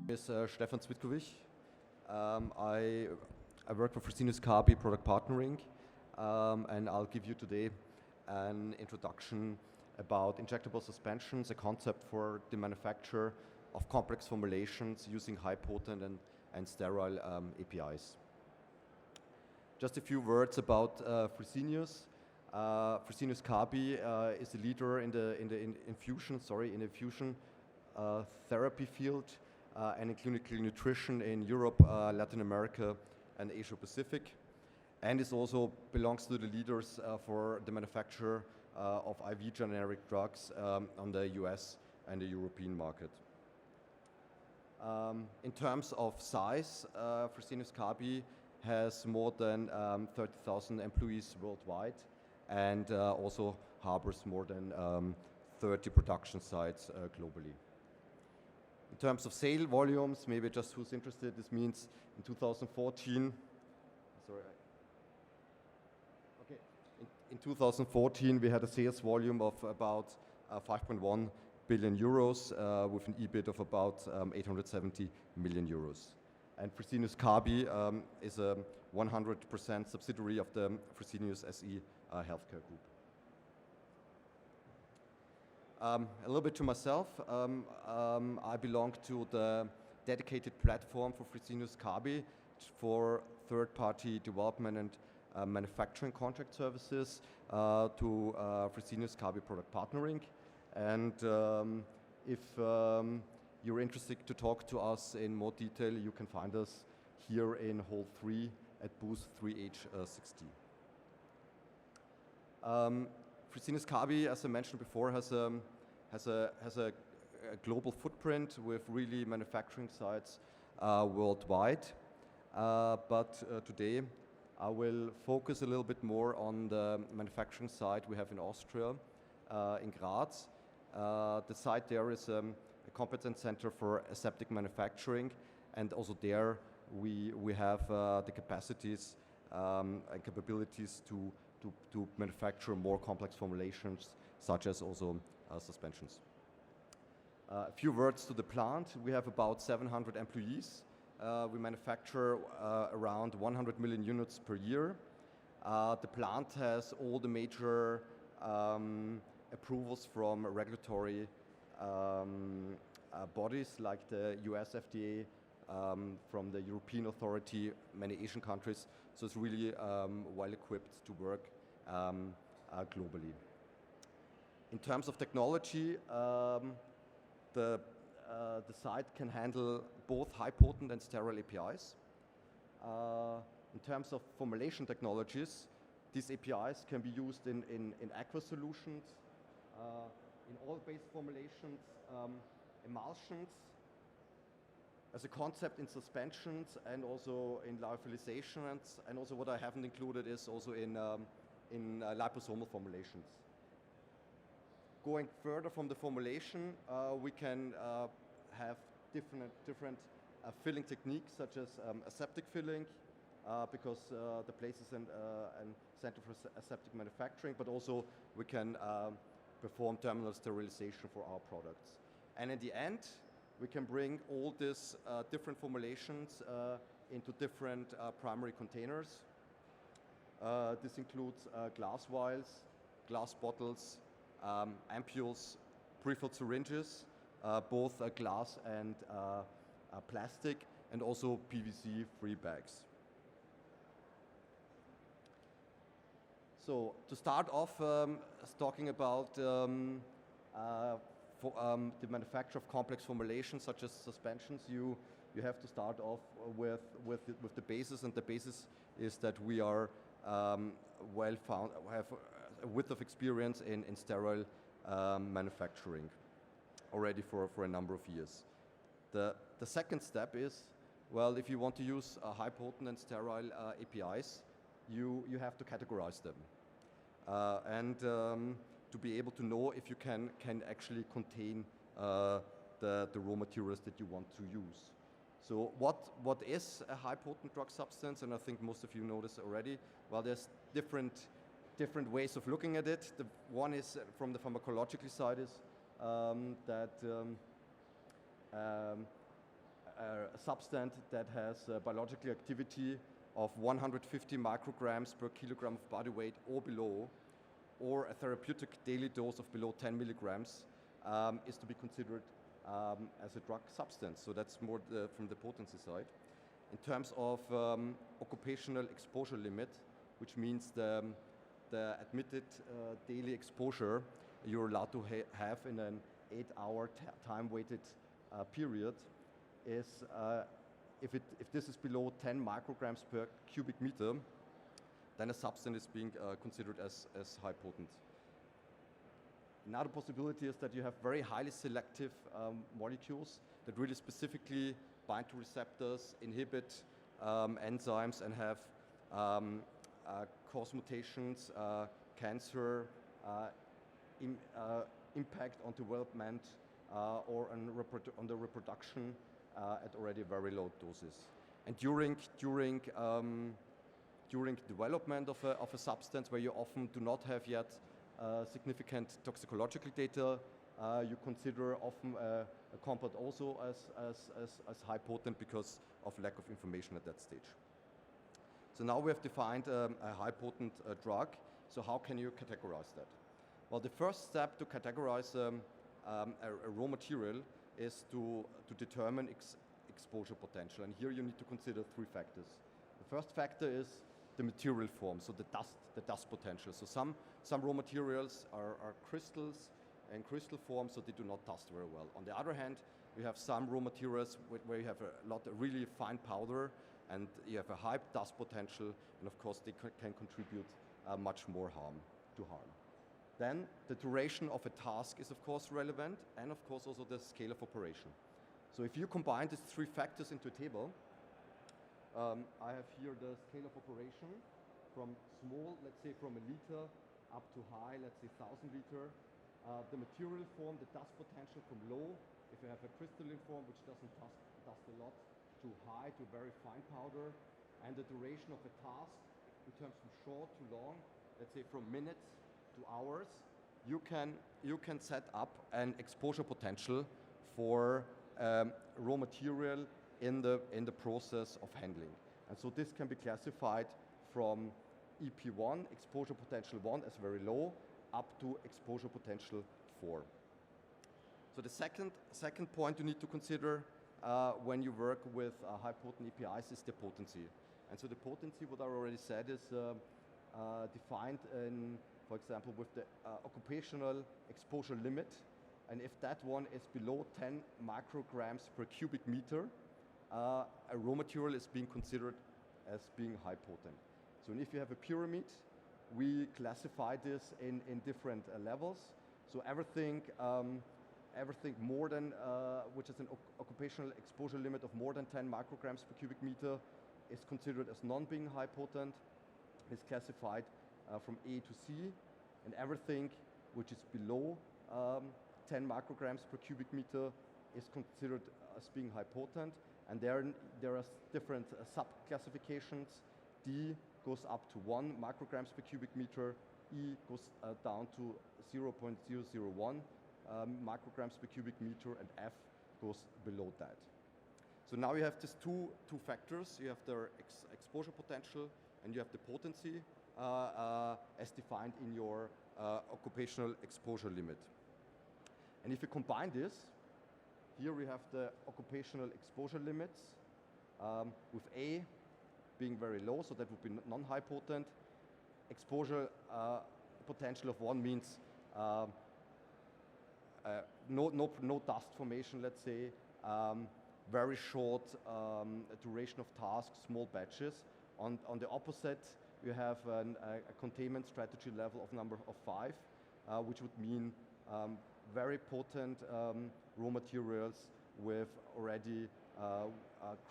Is Stefan Czvitkovich. I work for Fresenius Kabi Product Partnering, and I'll give you today an introduction about injectable suspensions, a concept for the manufacture of complex formulations using high potent and sterile APIs. Just a few words about Fresenius. Fresenius Kabi is a leader in the infusion therapy field and in clinical nutrition in Europe, Latin America, and Asia Pacific, and it also belongs to the leaders for the manufacture of IV generic drugs on the US and the European market. In terms of size, Fresenius Kabi has more than 30,000 employees worldwide and also harbors more than 30 production sites globally. In terms of sale volumes, maybe just who's interested, this means in 2014, in 2014 we had a sales volume of about 5.1 billion euros with an EBIT of about 870 million euros. And Fresenius Kabi is a 100% subsidiary of the Fresenius SE healthcare group. A little bit to myself, I belong to the dedicated platform for Fresenius Kabi for third-party development and manufacturing contract services to Fresenius Kabi Product Partnering. And if you're interested to talk to us in more detail, you can find us here in Hall 3 at booth 3H60. Fresenius Kabi, as I mentioned before, has a global footprint with really manufacturing sites worldwide. But today I will focus a little bit more on the manufacturing site we have in Austria, in Graz. The site there is a competence center for aseptic manufacturing, and also there we have the capacities and capabilities to manufacture more complex formulations, such as also suspensions. A few words to the plant. We have about 700 employees. We manufacture around 100 million units per year. The plant has all the major approvals from regulatory bodies like the US FDA, from the European Authority, many Asian countries. So it's really well equipped to work globally. In terms of technology, the site can handle both high potent and sterile APIs. In terms of formulation technologies, these APIs can be used in aqueous solutions, in oil-based formulations, emulsions, as a concept in suspensions, and also in lyophilizations, and also what I haven't included is also in liposomal formulations. Going further from the formulation, we can have different filling techniques, such as aseptic filling, because the place is a center for aseptic manufacturing, but also we can perform terminal sterilization for our products. And in the end, we can bring all these different formulations into different primary containers. This includes glass vials, glass bottles, ampules, prefilled syringes, both glass and plastic, and also PVC-free bags. So to start off, talking about the manufacture of complex formulations such as suspensions, you have to start off with the basis, and the basis is that we are have a width of experience in sterile manufacturing already for a number of years. The second step is, well, if you want to use high potent and sterile APIs, you have to categorize them and to be able to know if you can actually contain the raw materials that you want to use. So what is a high potent drug substance? And I think most of you know this already. Well, there's different ways of looking at it. The one is from the pharmacological side is that a substance that has a biological activity of 150 micrograms per kilogram of body weight or below, or a therapeutic daily dose of below 10 milligrams, is to be considered as a drug substance. So that's more from the potency side. In terms of occupational exposure limit, which means the admitted daily exposure you're allowed to have in an 8-hour time-weighted period, is if this is below 10 micrograms per cubic meter, then a substance is being considered as high potent. Another possibility is that you have very highly selective molecules that really specifically bind to receptors, inhibit enzymes, and have cause mutations, cancer, impact on development or on the reproduction at already very low doses. And during development of a substance where you often do not have yet significant toxicological data, you consider often a compound also as high potent because of lack of information at that stage. So now we have defined a high potent drug. So how can you categorize that? Well, the first step to categorize a raw material is to determine exposure potential. And here you need to consider three factors. The first factor is the material form, so the dust potential. So some raw materials are crystals in crystal form, so they do not dust very well. On the other hand, you have some raw materials where you have a lot of really fine powder, and you have a high dust potential, and of course they can contribute much more harm. Then the duration of a task is of course relevant, and of course also the scale of operation. So if you combine these three factors into a table, I have here the scale of operation from small, let's say from a liter, up to high, let's say 1,000 liter. The material form, the dust potential from low, if you have a crystalline form which doesn't dust a lot, to high, to very fine powder, and the duration of a task in terms from short to long, let's say from minutes to hours. You can set up an exposure potential for raw material in the process of handling. And so this can be classified from EP1, exposure potential 1, as very low, up to exposure potential 4. So the second point you need to consider when you work with high potent APIs is the potency. And so the potency, what I already said, is defined in, for example, with the occupational exposure limit. And if that one is below 10 micrograms per cubic meter, a raw material is being considered as being high potent. So if you have a pyramid, we classify this in different levels. So everything more than, which is an occupational exposure limit of more than 10 micrograms per cubic meter, is considered as non-being high potent, is classified from A to C, and everything which is below 10 micrograms per cubic meter is considered as being high potent. And there are different sub-classifications. D goes up to 1 micrograms per cubic meter, E goes down to 0.001 micrograms per cubic meter, and F goes below that. So now you have these two factors. You have the exposure potential and you have the potency as defined in your occupational exposure limit. And if you combine this, here we have the occupational exposure limits with A being very low, so that would be non-high potent. Exposure potential of 1 means no dust formation, let's say, very short duration of tasks, small batches. On the opposite, you have a containment strategy level of number of 5, which would mean very potent raw materials with already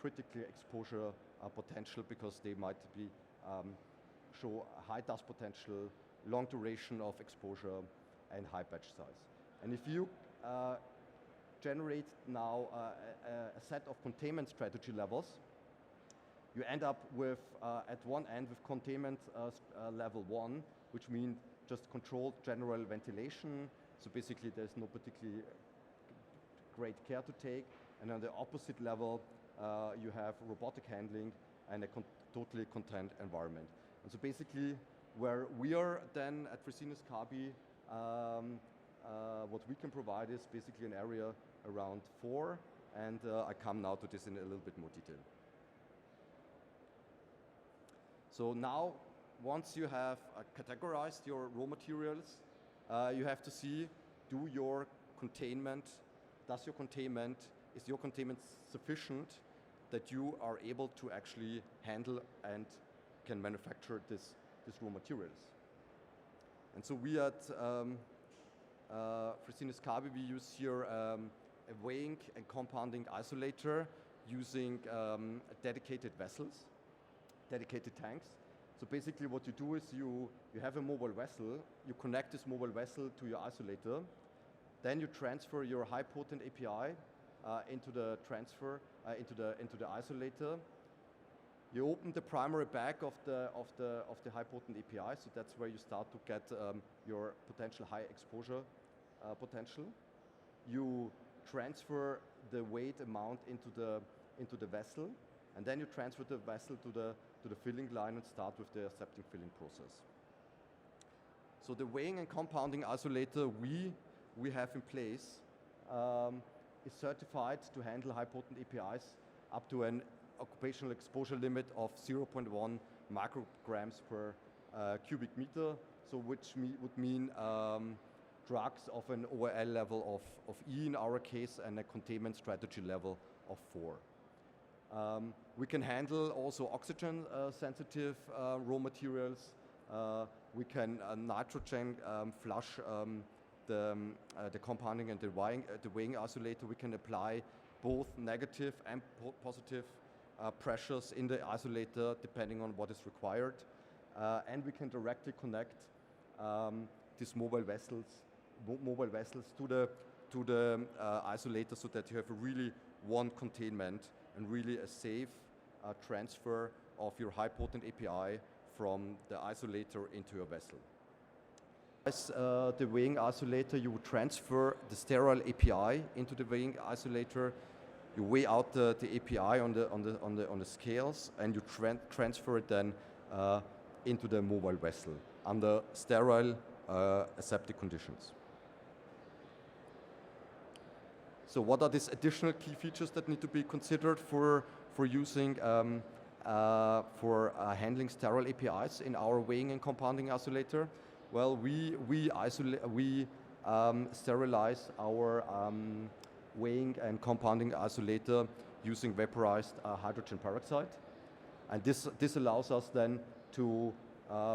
critical exposure potential, because they might be show high dust potential, long duration of exposure, and high batch size. And if you generate now a set of containment strategy levels, you end up with, at one end, with containment level 1, which means just controlled general ventilation. So basically there's no particularly great care to take. and on the opposite level, you have robotic handling and a totally contained environment. And so basically, where we are then at Fresenius Kabi, what we can provide is basically an area around 4, and I come now to this in a little bit more detail. So now, once you have categorized your raw materials, you have to see, is your containment sufficient that you are able to actually handle and can manufacture these raw materials. And so we at Fresenius Kabi, we use here a weighing and compounding isolator using dedicated vessels, dedicated tanks. So basically what you do is you have a mobile vessel, you connect this mobile vessel to your isolator, then you transfer your high potent API into the isolator. You open the primary bag of the high potent API, so that's where you start to get your potential high exposure potential. You transfer the weight amount into the vessel, and then you transfer the vessel to the filling line and start with the aseptic filling process. So the weighing and compounding isolator we have in place is certified to handle high potent APIs up to an occupational exposure limit of 0.1 micrograms per cubic meter, so which would mean drugs of an OAL level of E in our case and a containment strategy level of 4. We can handle also oxygen sensitive raw materials. We can nitrogen flush the compounding and the weighing isolator. We can apply both negative and positive pressures in the isolator depending on what is required. And we can directly connect these mobile vessels to the isolator so that you have a really one containment and really a safe transfer of your high potent API from the isolator into your vessel. As the weighing isolator, you would transfer the sterile API into the weighing isolator. You weigh out the API on the scales, and you transfer it then into the mobile vessel under sterile aseptic conditions. So what are these additional key features that need to be considered for using handling sterile APIs in our weighing and compounding isolator? Well, we sterilize our weighing and compounding isolator using vaporized hydrogen peroxide, and this allows us then to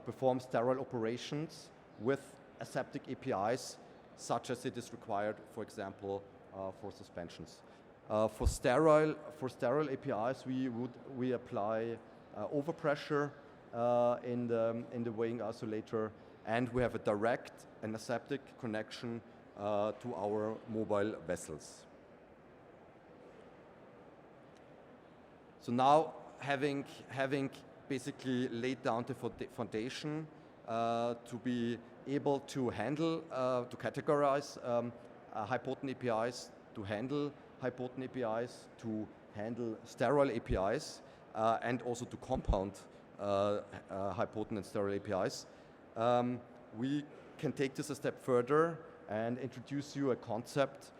perform sterile operations with aseptic APIs, such as it is required, for example, for suspensions. For sterile APIs, we apply overpressure in the weighing isolator, and we have a direct and aseptic connection to our mobile vessels. So now, having basically laid down the foundation to be able to handle, to categorize high potent APIs, to handle high potent APIs, to handle sterile APIs, and also to compound high potent and sterile APIs, we can take this a step further and introduce you a concept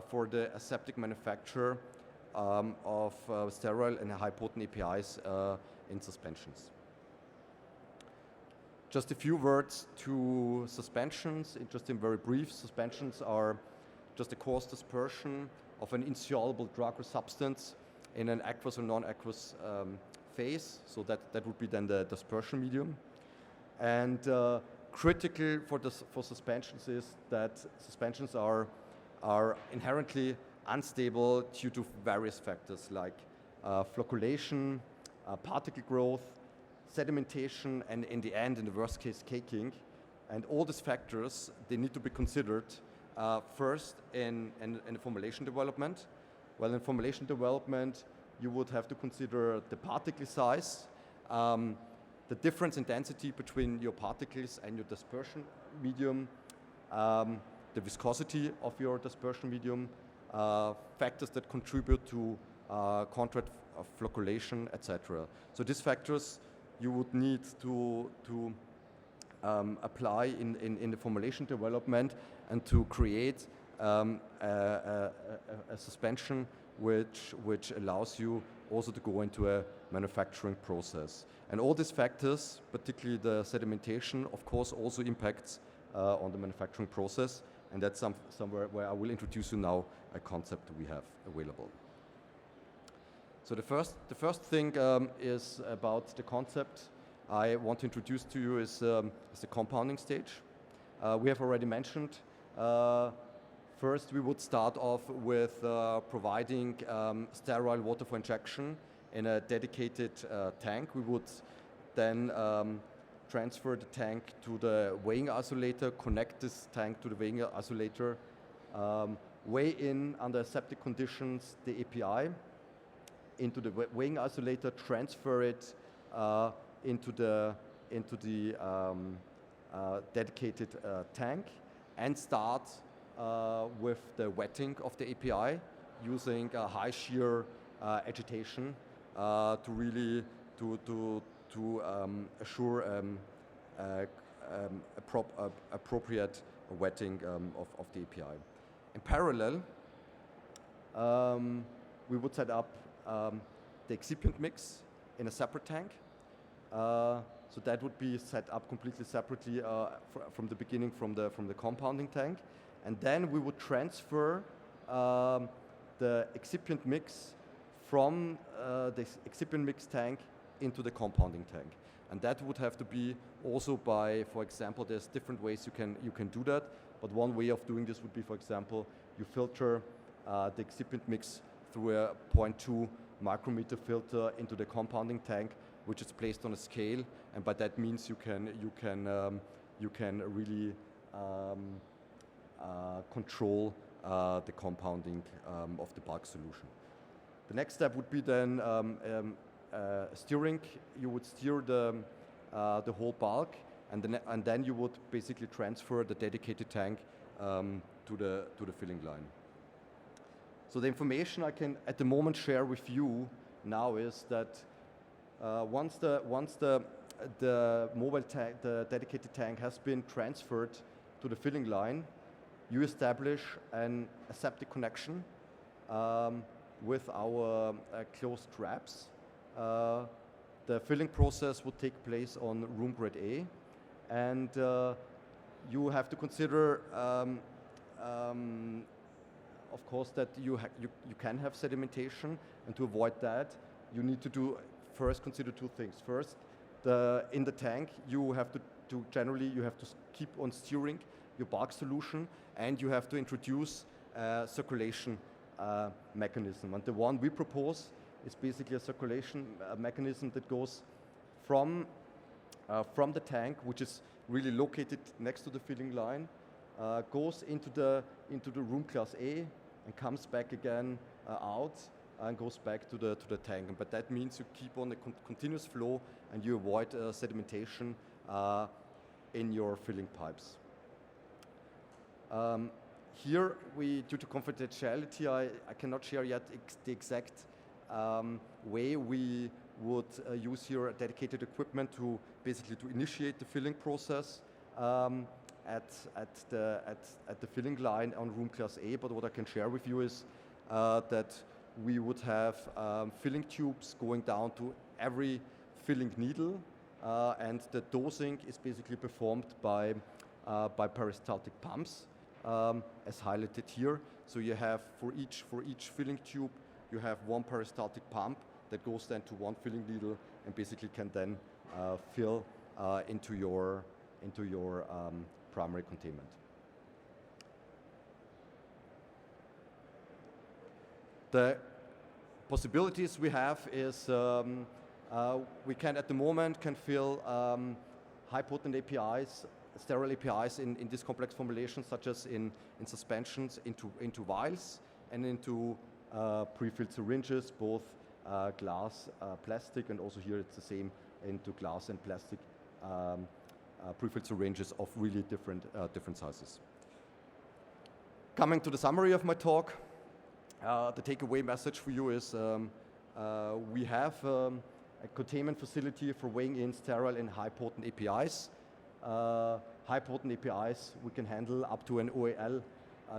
for the aseptic manufacture of sterile and high potent APIs in suspensions. Just a few words to suspensions, just in very brief. Suspensions are just a coarse dispersion of an insoluble drug or substance in an aqueous or non-aqueous phase, so that would be then the dispersion medium. And critical for suspensions is that suspensions are inherently unstable due to various factors like flocculation, particle growth, sedimentation, and in the end, in the worst case, caking. And all these factors, they need to be considered first in the formulation development. Well, in formulation development, you would have to consider the particle size, the difference in density between your particles and your dispersion medium, the viscosity of your dispersion medium, factors that contribute to contract flocculation, etc. So these factors you would need to apply in the formulation development and to create a suspension which allows you also to go into a manufacturing process. And all these factors, particularly the sedimentation, of course also impacts on the manufacturing process, and that's somewhere where I will introduce you now a concept we have available. So the first thing is about the concept I want to introduce to you is the compounding stage. We have already mentioned first we would start off with providing sterile water for injection in a dedicated tank. We would then transfer the tank to the weighing isolator, connect this tank to the weighing isolator, weigh in under aseptic conditions the API into the weighing isolator, transfer it into the dedicated tank, and start with the wetting of the API using high shear agitation to really assure appropriate wetting of the API. In parallel, we would set up the excipient mix in a separate tank. So that would be set up completely separately from the beginning from the compounding tank. And then we would transfer the excipient mix from the excipient mix tank into the compounding tank. And that would have to be also by, for example, there's different ways you can do that, but one way of doing this would be, for example, you filter the excipient mix through a 0.2 micrometer filter into the compounding tank, which is placed on a scale, and by that means you can really control the compounding of the bulk solution. The next step would be then steering. You would steer the whole bulk, and then you would basically transfer the dedicated tank to the filling line. So the information I can at the moment share with you now is that once the mobile tank, the dedicated tank has been transferred to the filling line, you establish an aseptic connection with our closed traps. The filling process would take place on room grade A, and you have to consider, of course, that you can have sedimentation, and to avoid that, you need to first consider two things. First, in the tank, you have to keep on steering your bulk solution, and you have to introduce a circulation mechanism. And the one we propose is basically a circulation mechanism that goes from the tank, which is really located next to the filling line, goes into the room class A and comes back again out and goes back to the tank. But that means you keep on a continuous flow and you avoid sedimentation in your filling pipes. Here, due to confidentiality, I cannot share yet the exact way we would use here dedicated equipment to basically to initiate the filling process at the filling line on room class A. But what I can share with you is that we would have filling tubes going down to every filling needle, and the dosing is basically performed by peristaltic pumps, as highlighted here. So you have for each filling tube, you have one peristaltic pump that goes then to one filling needle and basically can then fill into your primary containment. The possibilities we have is we can at the moment fill high potent APIs, sterile APIs in this complex formulation, such as in suspensions into vials and into pre-filled syringes, both glass, plastic, and also here it's the same into glass and plastic pre-filled syringes of really different sizes. Coming to the summary of my talk, The takeaway message for you is we have a containment facility for weighing in sterile and high potent APIs. High potent APIs we can handle up to an OAL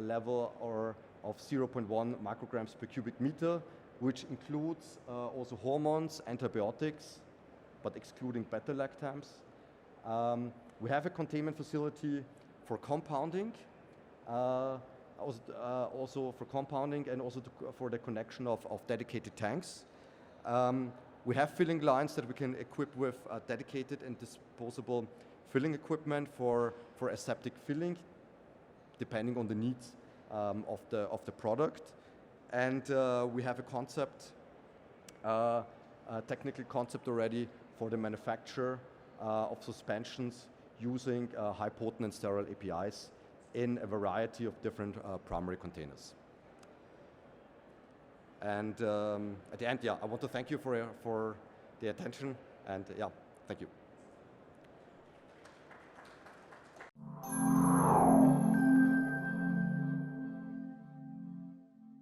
level or of 0.1 micrograms per cubic meter, which includes also hormones, antibiotics, but excluding beta-lactams. We have a containment facility for compounding, also for compounding and also for the connection of dedicated tanks. We have filling lines that we can equip with dedicated and disposable filling equipment for aseptic filling, depending on the needs of the product. And we have a concept, a technical concept already for the manufacture of suspensions using high potent and sterile APIs in a variety of different primary containers. And at the end, I want to thank you for the attention, and thank you.